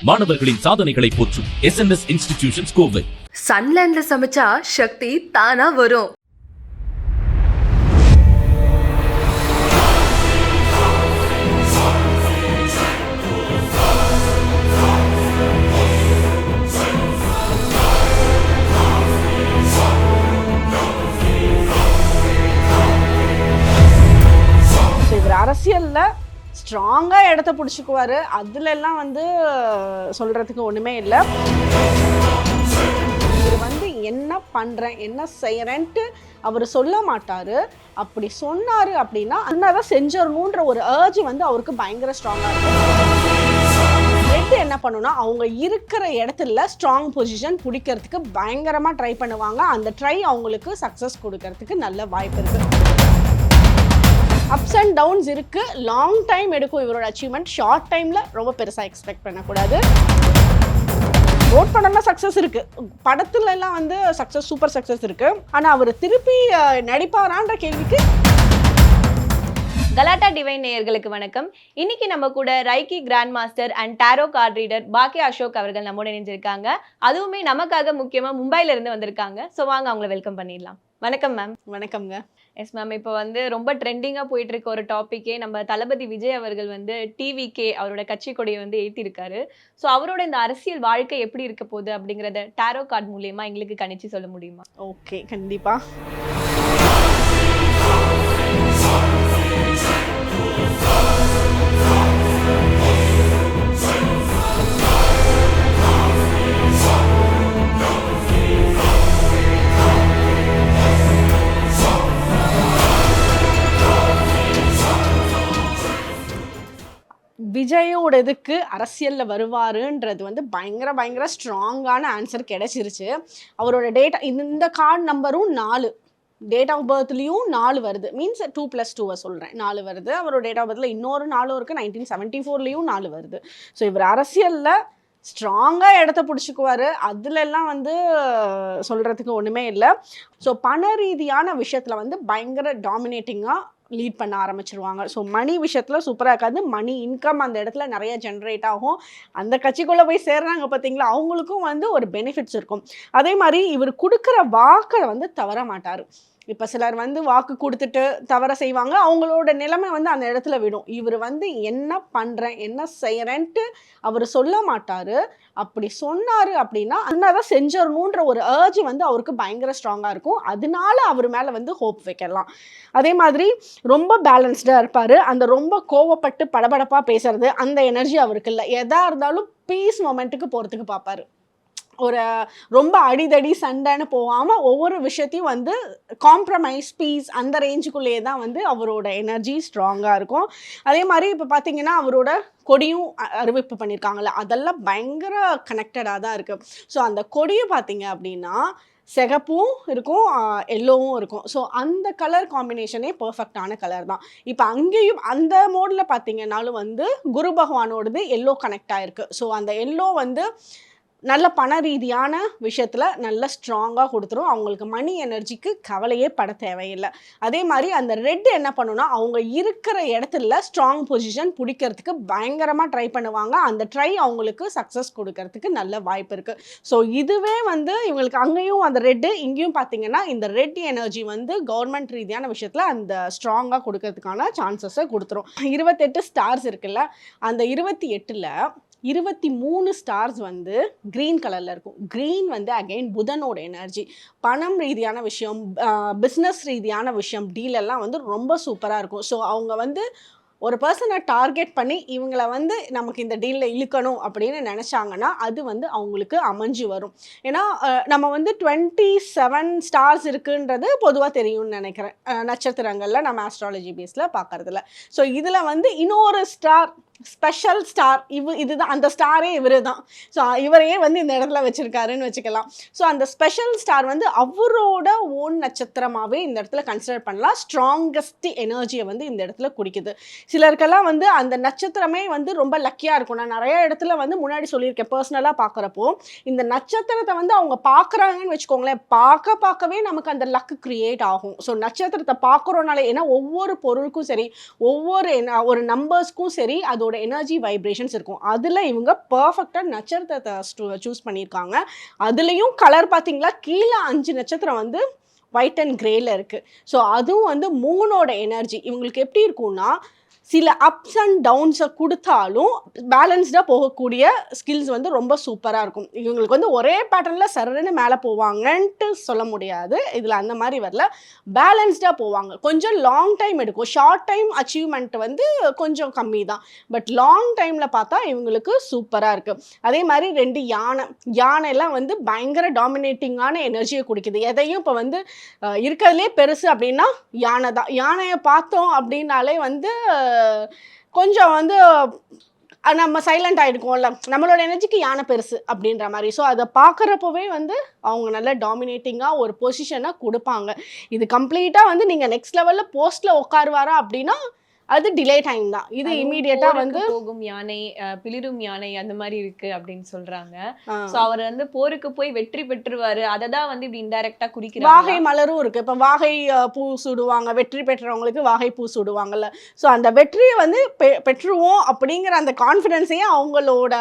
மாணவர்களின் சாதனைகளை போற்றும் SNS இன்ஸ்டிடியூஷன்ஸ் கோவை. சன்லேண்ட்ல சமைச்சா சக்தி தானா வரும். இவர் அரசியல்ல ஸ்ட்ராங்கா இடத்த பிடிச்சிக்குவாரு. அதுல எல்லாம் சொல்றதுக்கு ஒண்ணுமே இல்லை. இவர் என்ன பண்றேன் என்ன செய்யறேன்ட்டு அவர் சொல்ல மாட்டாரு. அப்படி சொன்னாரு அப்படின்னா அதான் செஞ்சிடணுன்ற ஒரு ஏர்ஜ் அவருக்கு பயங்கர ஸ்ட்ராங்கா இருக்கும். ரெட் என்ன பண்ணுன்னா அவங்க இருக்கிற இடத்துல ஸ்ட்ராங் பொசிஷன் பிடிக்கிறதுக்கு பயங்கரமா ட்ரை பண்ணுவாங்க. அந்த ட்ரை அவங்களுக்கு சக்சஸ் கொடுக்கறதுக்கு நல்ல வாய்ப்பு இருக்கு. அப்ஸ் அண்ட் டவுன்ஸ் இருக்கு. லாங் டைம் எடுக்கும் இவரோட அச்சீவ்மெண்ட். ஷார்ட் டைம்ல ரொம்ப பெருசா எக்ஸ்பெக்ட் பண்ணக்கூடாது. ஓட் பண்ணலாம் சக்ஸஸ் இருக்கு. படத்துல எல்லாம் சக்ஸஸ் சூப்பர் சக்ஸஸ் இருக்கு. ஆனா அவர் திருப்பி நடிப்பாரான்ற கேள்விக்கு கலாட்டா டிவைன் நேயர்களுக்கு வணக்கம். இன்னைக்கு நம்ம கூட reiki grand master and tarot card reader பாக்கியா அசோக் அவர்கள் நம்மோட இணைஞ்சிருக்காங்க. அதுவுமே நமக்காக முக்கியமா மும்பைல இருந்து வந்திருக்காங்க. ஸோ வாங்க அவங்கள வெல்கம் பண்ணிடலாம். வணக்கம் மேம். வணக்கம்ங்க. எஸ் மேம், இப்போ ரொம்ப ட்ரெண்டிங்காக போயிட்டு இருக்க ஒரு டாப்பிக்கே நம்ம தளபதி விஜய் அவர்கள் டிவிகே அவரோட கட்சி கொடியை ஏற்றிருக்காரு. ஸோ அவரோட இந்த அரசியல் வாழ்க்கை எப்படி இருக்க போகுது அப்படிங்கிறத டாரோ கார்டு மூலியமா எங்களுக்கு கணிச்சு சொல்ல முடியுமா? ஓகே, கண்டிப்பா. விஜயோட இதுக்கு அரசியலில் வருவாருன்றது பயங்கர ஸ்ட்ராங்கான ஆன்சர் கிடைச்சிருச்சு. அவரோட டேட்டா இந்த கார்டு நம்பரும் 4, டேட் ஆஃப் பர்த்லேயும் 4 வருது. மீன்ஸ் 2+2 சொல்கிறேன், 4 வருது. அவரோட டேட் ஆஃப் பர்த்தில் இன்னொரு 4 இருக்குது. 1974லேயும் 4 வருது. ஸோ இவர் அரசியலில் ஸ்ட்ராங்காக இடத்த பிடிச்சிக்குவார். அதுலெல்லாம் சொல்கிறதுக்கு ஒன்றுமே இல்லை. ஸோ பண ரீதியான விஷயத்தில் பயங்கர டாமினேட்டிங்காக லீட் பண்ண ஆரம்பிச்சிருவாங்க. ஸோ மணி விஷயத்தில் சூப்பராக இருக்காது. மணி இன்கம் அந்த இடத்துல நிறைய ஜென்ரேட் ஆகும். அந்த கட்சிக்குள்ளே போய் சேர்றாங்க பார்த்தீங்களா, அவங்களுக்கும் ஒரு பெனிஃபிட்ஸ் இருக்கும். அதே மாதிரி இவர் கொடுக்குற வாக்கை தவற மாட்டார். இப்போ சிலர் வாக்கு கொடுத்துட்டு தவற செய்வாங்க. அவங்களோட நிலைமை அந்த இடத்துல விடும். இவர் என்ன பண்ணுறேன் என்ன செய்யறேன்ட்டு அவர் சொல்ல மாட்டார். அப்படி சொன்னார் அப்படின்னா அதான் செஞ்சிடணுன்ற ஒரு ஏர்ஜ் அவருக்கு பயங்கர ஸ்ட்ராங்காக இருக்கும். அதனால அவர் மேலே ஹோப் வைக்கலாம். அதே மாதிரி ரொம்ப பேலன்ஸ்டாக இருப்பார். அந்த ரொம்ப கோவப்பட்டு படபடப்பாக பேசுறது அந்த எனர்ஜி அவருக்கு இல்லை. எதாக இருந்தாலும் பீஸ் மொமெண்ட்டுக்கு போகிறதுக்கு பார்ப்பார். ஒரு ரொம்ப அடிதடி சண்டைன்னு போகாமல் ஒவ்வொரு விஷயத்தையும் காம்ப்ரமைஸ் பீஸ் அந்த ரேஞ்சுக்குள்ளேயே தான் அவரோட எனர்ஜி ஸ்ட்ராங்காக இருக்கும். அதே மாதிரி இப்போ பார்த்தீங்கன்னா அவரோட கொடியும் அறிவிப்பு பண்ணியிருக்காங்கல்ல, அதெல்லாம் பயங்கர கனெக்டடாக தான் இருக்குது. ஸோ அந்த கொடியை பார்த்தீங்க அப்படின்னா சிகப்பும் இருக்கும், எல்லோவும் இருக்கும். ஸோ அந்த கலர் காம்பினேஷனே பர்ஃபெக்டான கலர் தான். இப்போ அங்கேயும் அந்த மோடில் பார்த்தீங்கன்னாலும் குரு பகவானோடது எல்லோ கனெக்ட் ஆகிருக்கு. ஸோ அந்த எல்லோ நல்ல பண ரீதியான விஷயத்தில் நல்ல ஸ்ட்ராங்காக கொடுத்துரும். அவங்களுக்கு மணி எனர்ஜிக்கு கவலையே பட தேவையில்லை. அதே மாதிரி அந்த ரெட் என்ன பண்ணுன்னா அவங்க இருக்கிற இடத்துல ஸ்ட்ராங் பொசிஷன் பிடிக்கிறதுக்கு பயங்கரமாக ட்ரை பண்ணுவாங்க. அந்த ட்ரை அவங்களுக்கு சக்ஸஸ் கொடுக்கறதுக்கு நல்ல வாய்ப்பு இருக்குது. ஸோ இதுவே இவங்களுக்கு அங்கேயும் அந்த ரெட்டு இங்கேயும் பார்த்தீங்கன்னா இந்த ரெட் எனர்ஜி கவர்மெண்ட் ரீதியான விஷயத்தில் அந்த ஸ்ட்ராங்காக கொடுக்கறதுக்கான சான்சஸை கொடுத்துரும். 28 ஸ்டார்ஸ் இருக்குல்ல, அந்த 28ல் 23 ஸ்டார்ஸ் க்ரீன் கலரில் இருக்கும். க்ரீன் அகெயின் புதனோட எனர்ஜி. பணம் ரீதியான விஷயம், பிஸ்னஸ் ரீதியான விஷயம், டீல் எல்லாம் ரொம்ப சூப்பராக இருக்கும். ஸோ அவங்க ஒரு பர்சனை டார்கெட் பண்ணி இவங்களை நமக்கு இந்த டீலில் இழுக்கணும் அப்படின்னு நினச்சாங்கன்னா அது அவங்களுக்கு அமைஞ்சு வரும். ஏன்னா நம்ம 27 ஸ்டார்ஸ் இருக்குன்றது பொதுவாக தெரியும்னு நினைக்கிறேன் நட்சத்திரங்களில் நம்ம ஆஸ்ட்ராலஜி பேஸில் பார்க்குறதுல. ஸோ இதில் இன்னொரு ஸ்டார் ஸ்பெஷல் ஸ்டார் இதுதான் அந்த ஸ்டாரே இவரு தான். ஸோ இவரையே வந்து இந்த இடத்துல வச்சிருக்காருன்னு வச்சுக்கலாம். ஸோ அந்த ஸ்பெஷல் ஸ்டார் வந்து அவரோட ஓன் நட்சத்திரமாகவே இந்த இடத்துல கன்சிடர் பண்ணலாம். ஸ்ட்ராங்கஸ்ட் எனர்ஜியை வந்து இந்த இடத்துல குடிக்குது. சிலருக்கெல்லாம் வந்து அந்த நட்சத்திரமே வந்து ரொம்ப லக்கியாக இருக்கும். நான் நிறைய இடத்துல வந்து முன்னாடி சொல்லியிருக்கேன், பர்சனலாக பார்க்குறப்போ இந்த நட்சத்திரத்தை வந்து அவங்க பார்க்குறாங்கன்னு வச்சுக்கோங்களேன், பார்க்கவே நமக்கு அந்த லக்கு கிரியேட் ஆகும். ஸோ நட்சத்திரத்தை பார்க்குறோனாலே, ஏன்னா ஒவ்வொரு பொருளுக்கும் சரி, ஒவ்வொரு ஒரு நம்பர்ஸ்க்கும் சரி அதோட எனர்ஜி வைப்ரேஷன்ஸ் இருக்கும். அதில் இவங்க பர்ஃபெக்டாக நட்சத்திரத்தை சூஸ் பண்ணியிருக்காங்க. அதுலேயும் கலர் பார்த்தீங்களா, கீழே 5 நட்சத்திரம் வந்து ஒயிட் அண்ட் கிரேல இருக்குது. ஸோ அதுவும் வந்து மூனோட எனர்ஜி இவங்களுக்கு எப்படி இருக்கும்னா, சில அப்ஸ் அண்ட் டவுன்ஸை கொடுத்தாலும் பேலன்ஸ்டாக போகக்கூடிய ஸ்கில்ஸ் வந்து ரொம்ப சூப்பராக இருக்கும். இவங்களுக்கு வந்து ஒரே பேட்டர்னில் சரன்னு மேலே போவாங்கன்ட்டு சொல்ல முடியாது. இதில் அந்த மாதிரி வரல, பேலன்ஸ்டாக போவாங்க. கொஞ்சம் லாங் டைம் எடுக்கும். ஷார்ட் டைம் அச்சீவ்மெண்ட் வந்து கொஞ்சம் கம்மி தான், பட் லாங் டைமில் பார்த்தா இவங்களுக்கு சூப்பராக இருக்குது. அதே மாதிரி 2 யானைலாம் வந்து பயங்கர டாமினேட்டிங்கான எனர்ஜியை குடிக்குது. எதையும் இப்போ வந்து இருக்கிறதுலே பெருசு அப்படின்னா யானை தான். யானையை பார்த்தோம் அப்படின்னாலே வந்து கொஞ்சம் வந்து நம்ம சைலண்ட் ஆகிடுக்கோம்ல, நம்மளோட எனர்ஜிக்கு யானை பெருசு அப்படின்ற மாதிரி. ஸோ அதை பார்க்குறப்பவே வந்து அவங்க நல்ல டாமினேட்டிங்காக ஒரு பொசிஷனை கொடுப்பாங்க. இது கம்ப்ளீட்டாக வந்து நீங்கள் நெக்ஸ்ட் லெவலில் போஸ்ட்டில் உட்காருவாரா அப்படின்னா அது டிலே டைம் தான். இது இமீடியட்டா வந்து போகும் யானை, பிளிரும் யானை அந்த மாதிரி இருக்கு அப்படின்னு சொல்றாங்க. சோ அவர் வந்து போருக்கு போய் வெற்றி பெற்றுவாரு. அதை தான் வந்து இப்படி இன்டைரக்டா குறிக்கிறாங்க. வாகை மலரும் இருக்கு. இப்ப வாகை பூ சூடுவாங்க, வெற்றி பெற்றவங்களுக்கு வாகை பூ சூடுவாங்கல்ல. ஸோ அந்த வெற்றியை வந்து பெற்றுவோம் அப்படிங்கிற அந்த கான்ஃபிடென்ஸையே அவங்களோட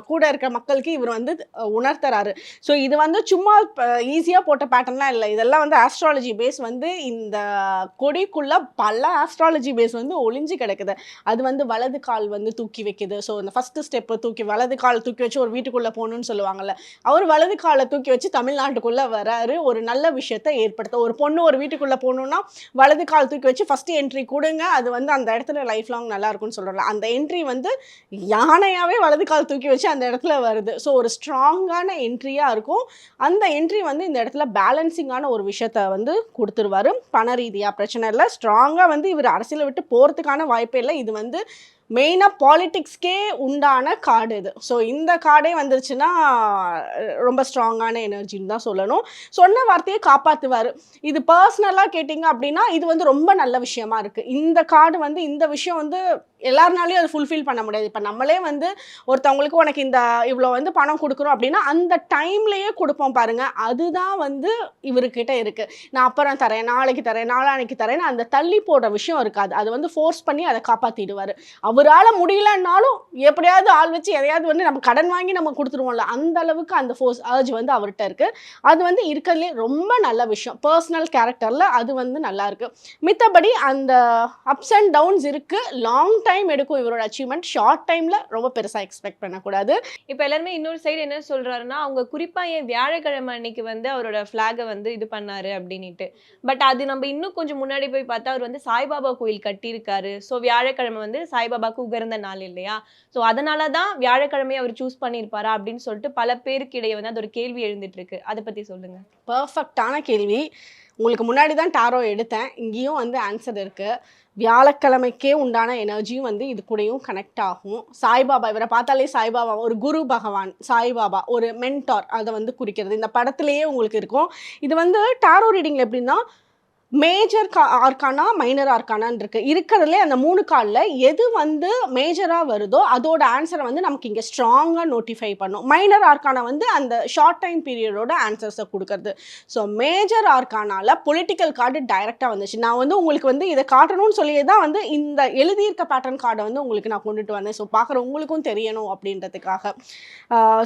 கூட இருக்கிற மக்களுக்கு இவர் வந்து உணர்த்துறாரு. ஸோ இது வந்து சும்மா ஈஸியாக போட்ட பேட்டர்ன்லாம் இல்லை. இதெல்லாம் வந்து ஆஸ்ட்ராலஜி பேஸ் வந்து இந்த கொடிக்குள்ள பல ஆஸ்ட்ராலஜி பேஸ் வந்து ஒளிஞ்சு கிடக்குது. அது வந்து வலது கால் வந்து தூக்கி வைக்குது. ஸோ இந்த ஃபர்ஸ்ட் ஸ்டெப் தூக்கி வலது கால் தூக்கி வச்சு ஒரு வீட்டுக்குள்ள போகணும்னு சொல்லுவாங்கல்ல, அவர் வலது காலை தூக்கி வச்சு தமிழ்நாட்டுக்குள்ள வராரு ஒரு நல்ல விஷயத்தை ஏற்படுத்த. ஒரு பொண்ணு ஒரு வீட்டுக்குள்ள போகணும்னா வலது கால் தூக்கி வச்சு ஃபர்ஸ்ட் என்ட்ரி கொடுங்க, அது வந்து அந்த இடத்துல லைஃப் லாங் நல்லா இருக்கும்னு சொல்றாங்க. அந்த என்ட்ரி வந்து யானையாவே வலது கால் தூக்கி வச்சு அந்த இடத்துல வருது. ஸோ ஒரு ஸ்ட்ராங்கான என்ட்ரியா இருக்கும். அந்த என்ட்ரி வந்து இந்த இடத்துல பேலன்சிங்கான ஒரு விஷயத்த வந்து கொடுத்துருவாரு. பண ரீதியா பிரச்சனை இல்லை, ஸ்ட்ராங்கா வந்து இவர் அரசியலை விட்டு போறதுக்கான வாய்ப்பே இல்லை. இது வந்து மெயினாக பாலிட்டிக்ஸ்க்கே உண்டான கார்டு இது. ஸோ இந்த கார்டே வந்துருச்சுன்னா ரொம்ப ஸ்ட்ராங்கான எனர்ஜின்னு தான் சொல்லணும். சொன்ன வார்த்தையை காப்பாற்றுவார். இது பர்சனலாக கேட்டிங்க அப்படின்னா இது வந்து ரொம்ப நல்ல விஷயமா இருக்குது. இந்த கார்டு வந்து இந்த விஷயம் வந்து எல்லாருனாலையும் அது ஃபுல்ஃபில் பண்ண முடியாது. இப்போ நம்மளே வந்து ஒருத்தவங்களுக்கு உனக்கு இந்த இவ்வளோ வந்து பணம் கொடுக்குறோம் அப்படின்னா அந்த டைம்லேயே கொடுப்போம் பாருங்கள், அதுதான் வந்து இவர்கிட்ட இருக்குது. நான் அப்புறம் தரேன், நாளைக்கு தரேன், நாளானைக்கு தரேன்னு அந்த தள்ளி போடுற விஷயம் இருக்காது. அது வந்து ஃபோர்ஸ் பண்ணி அதை காப்பாற்றிடுவார். அவரால் முடியலன்னாலும் எப்படியாவது ஆள் வச்சு எதையாவது வந்து நம்ம கடன் வாங்கி நம்ம கொடுத்துருவோம்ல, அந்த அளவுக்கு அந்த ஃபோர்ஸ் அர்ஜ் வந்து அவர்கிட்ட இருக்குது. அது வந்து இருக்கிறதுலே ரொம்ப நல்ல விஷயம். பர்சனல் கேரக்டரில் அது வந்து நல்லா இருக்குது. மித்தபடி அந்த அப்ஸ் அண்ட் டவுன்ஸ் இருக்குது. லாங் டைம் எடுக்கும் இவரோட அச்சீவ்மெண்ட். ஷார்ட் டைம்ல ரொம்ப பெருசா எக்ஸ்பெக்ட் பண்ணக்கூடாது. இப்போ எல்லாருமே இன்னொரு சைடு என்ன சொல்றாருன்னா, அவங்க குறிப்பா ஏன் வியாழக்கிழமை அன்னைக்கு வந்து அவரோட ஃபிளாகை வந்து இது பண்ணாரு அப்படின்ட்டு. பட் அது நம்ம இன்னும் கொஞ்சம் முன்னாடி போய் பார்த்தா அவர் வந்து சாய்பாபா கோயில் கட்டியிருக்காரு. ஸோ வியாழக்கிழமை வந்து சாய்பாபாவுக்கு உகந்த நாள் இல்லையா? ஸோ அதனால தான் வியாழக்கிழமையை அவர் சூஸ் பண்ணியிருப்பாரா அப்படின்னு சொல்லிட்டு பல பேருக்கு இடையே வந்து அது ஒரு கேள்வி எழுந்துட்டு இருக்கு. அதை பத்தி சொல்லுங்க. பர்ஃபெக்டான கேள்வி. உங்களுக்கு முன்னாடி தான் டாரோ எடுத்தேன், இங்கேயும் வந்து ஆன்சர் இருக்கு. வியாழக்கிழமைக்கே உண்டான எனர்ஜியும் வந்து இது கூடயும் கனெக்ட் ஆகும். சாய்பாபா, இவரை பார்த்தாலே சாய்பாபா ஒரு குரு பகவான், சாய்பாபா ஒரு மென்டார், அதை வந்து குறிக்கிறது இந்த படத்துலேயே உங்களுக்கு இருக்கும். இது வந்து டாரோ ரீடிங்கில் எப்படின்னா மேஜர் ஆர்கானா மைனர் ஆர்கானான் இருக்குது. இருக்கிறதுலே அந்த 3 காலில் எது வந்து மேஜராக வருதோ அதோட ஆன்சரை வந்து நமக்கு இங்கே ஸ்ட்ராங்காக நோட்டிஃபை பண்ணும். மைனர் ஆர்கானா வந்து அந்த ஷார்ட் டைம் பீரியடோட ஆன்சர்ஸை கொடுக்கறது. ஸோ மேஜர் ஆர்கானால பொலிட்டிக்கல் கார்டு டைரெக்டாக வந்துச்சு. நான் வந்து உங்களுக்கு வந்து இதை காட்டணும்னு சொல்லியே தான் வந்து இந்த எழுதியிருக்க பேட்டர்ன் கார்டை வந்து உங்களுக்கு நான் கொண்டுட்டு வந்தேன். ஸோ பார்க்குற உங்களுக்கும் தெரியணும் அப்படின்றதுக்காக.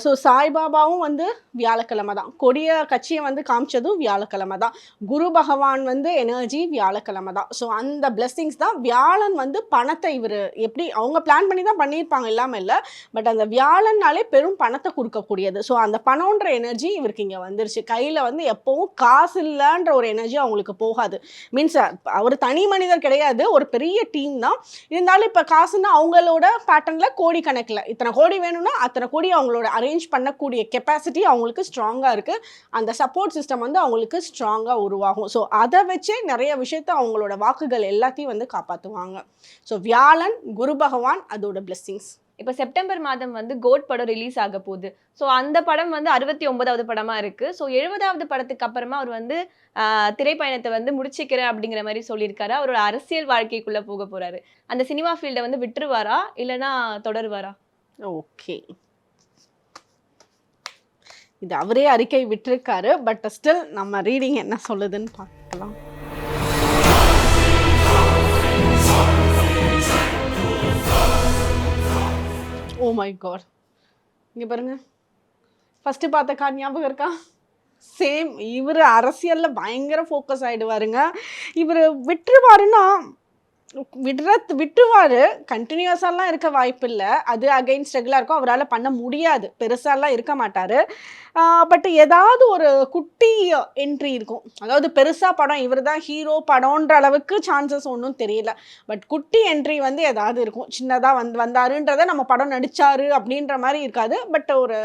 ஸோ சாய்பாபாவும் வந்து வியாழக்கிழமை தான். கொடிய கட்சியை வந்து காமிச்சதும் வியாழக்கிழமை தான். குரு பகவான் வந்து எனர்ஜி வியாழக்கிழமை தான். ஸோ அந்த பிளெஸிங்ஸ் தான். வியாழன் வந்து பணத்தை இவர் எப்படி அவங்க பிளான் பண்ணி தான் பண்ணியிருப்பாங்க, இல்லாமல் இல்லை, பட் அந்த வியாழன்னாலே பெரும் பணத்தை கொடுக்கக்கூடியது. ஸோ அந்த பணம்ன்ற எனர்ஜி இவருக்கு இங்கே வந்துருச்சு. கையில் வந்து எப்பவும் காசு இல்லைன்ற ஒரு எனர்ஜி அவங்களுக்கு போகாது. மீன்ஸ் அவர் தனி மனிதர் கிடையாது, ஒரு பெரிய டீம் தான். இருந்தாலும் இப்போ காசுன்னா அவங்களோட பேட்டர்னில் கோடி கணக்கில் இத்தனை கோடி வேணும்னா அத்தனை கோடி அவங்களோட அரேஞ்ச் பண்ணக்கூடிய கெப்பாசிட்டி அவங்களுக்கு ஸ்ட்ராங்காக இருக்குது. அந்த சப்போர்ட் சிஸ்டம் வந்து அவங்களுக்கு ஸ்ட்ராங்காக உருவாகும். ஸோ அதை வச்சு வச்சே நிறைய விஷயத்த அவங்களோட வாக்குகள் எல்லாத்தையும் வந்து காப்பாற்றுவாங்க. ஸோ வியாழன், குரு பகவான், அதோட பிளெஸ்ஸிங்ஸ். இப்போ செப்டம்பர் மாதம் வந்து கோட் படம் ரிலீஸ் ஆக போகுது. ஸோ அந்த படம் வந்து 69வது படமா இருக்கு. ஸோ 70வது படத்துக்கு அப்புறமா அவர் வந்து திரைப்பயணத்தை வந்து முடிச்சுக்கிறேன் அப்படிங்கிற மாதிரி சொல்லியிருக்காரு. அவரோட அரசியல் வாழ்க்கைக்குள்ள போக போறாரு. அந்த சினிமா ஃபீல்டை வந்து விட்டுருவாரா இல்லைன்னா தொடருவாரா? ஓகே, இது அவரே அறிக்கை விட்டிருக்காரு. பட் ஸ்டில் நம்ம ரீடிங் என்ன சொல்லுதுன்னு பார்க்கலாம். ஓ மை காட், இங்கே பாருங்க, ஃபஸ்ட்டு பார்த்த கார்டு ஞாபகம் இருக்கா? சேம். இவர் அரசியலில் பயங்கர ஃபோக்கஸ் ஆகிடுவாருங்க. இவர் விட்டுருவாருன்னா விட்டுருவார், கண்டினியூஸாலாம் இருக்க வாய்ப்பு இல்லை. அது அகைன்ஸ்ட் ரெகுலராக இருக்கும், அவரால் பண்ண முடியாது, பெருசாலாம் இருக்க மாட்டார். பட் ஏதாவது ஒரு குட்டி என்ட்ரி இருக்கும். அதாவது பெருசாக படம் இவர் தான் ஹீரோ படம்ன்ற அளவுக்கு சான்சஸ் ஒன்றும் தெரியல. பட் குட்டி என்ட்ரி வந்து ஏதாவது இருக்கும். சின்னதாக வந்தாருன்றதை நம்ம படம் நடித்தார் அப்படின்ற மாதிரி இருக்காது. பட் ஒரு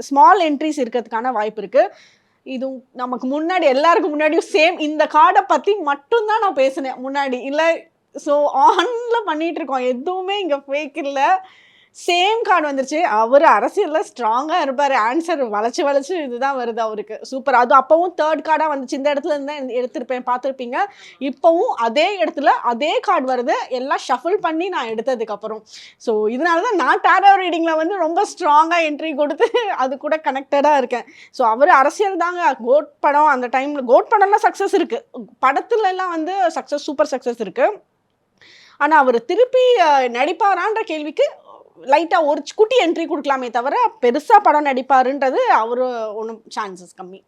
ஸ்மால் என்ட்ரிஸ் இருக்கிறதுக்கான வாய்ப்பு இருக்குது. இதுவும் நமக்கு முன்னாடி எல்லாருக்கும் முன்னாடியும் சேம் இந்த கார்டை பற்றி மட்டும்தான் நான் பேசினேன் முன்னாடி. இல்லை, ஸோ ஆனில் பண்ணிகிட்டு இருக்கோம், எதுவுமே இங்கே ஃபேக் இல்லை. சேம் கார்டு வந்துருச்சு. அவர் அரசியலில் ஸ்ட்ராங்காக இருப்பார். ஆன்சர் வளைச்சு இதுதான் வருது அவருக்கு. சூப்பர். அது அப்போவும் தேர்ட் கார்டாக வந்துச்சு. இந்த இடத்துல இருந்து தான் எடுத்திருப்பேன், பார்த்துருப்பீங்க. இப்போவும் அதே இடத்துல அதே கார்டு வருது, எல்லாம் ஷஃபிள் பண்ணி நான் எடுத்ததுக்கப்புறம். ஸோ இதனால தான் நான் டேரோ ரீடிங்கில் வந்து ரொம்ப ஸ்ட்ராங்காக என்ட்ரி கொடுத்து அது கூட கனெக்டடாக இருக்கேன். ஸோ அவர் அரசியல் தாங்க. கோட் படம் அந்த டைமில் கோட் படம்லாம் சக்ஸஸ் இருக்குது, படத்துலலாம் வந்து சக்ஸஸ், சூப்பர் சக்ஸஸ் இருக்குது. ஆனால் அவர் திருப்பி நடிப்பாரான்ற கேள்விக்கு லைட்டாக ஒரு குட்டி என்ட்ரி கொடுக்கலாமே தவிர பெருசாக படம் நடிப்பாருன்றது அவர் ஒன்றும் சான்சஸ் கம்மி.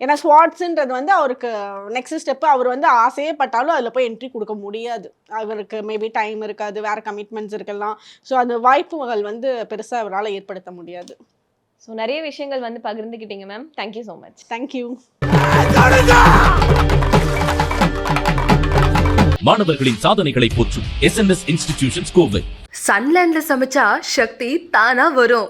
ஏன்னா ஸ்வாட்ஸுன்றது வந்து அவருக்கு நெக்ஸ்ட் ஸ்டெப்பு. அவர் வந்து ஆசையே பட்டாலும் அதில் போய் என்ட்ரி கொடுக்க முடியாது. அவருக்கு மேபி டைம் இருக்காது, வேறு கமிட்மெண்ட்ஸ் இருக்கலாம். ஸோ அந்த வாய்ப்புகள் வந்து பெருசாக அவரால் ஏற்படுத்த முடியாது. ஸோ நிறைய விஷயங்கள் வந்து பகிர்ந்துக்கிட்டீங்க ma'am. Thank you so much. Thank you. மாணவர்களின் சாதனைகளை போற்றும் SNS இன்ஸ்டிடியூஷன்ஸ் கோவை. சன்லேண்ட்ல சமைச்சா சக்தி தானா வரும்.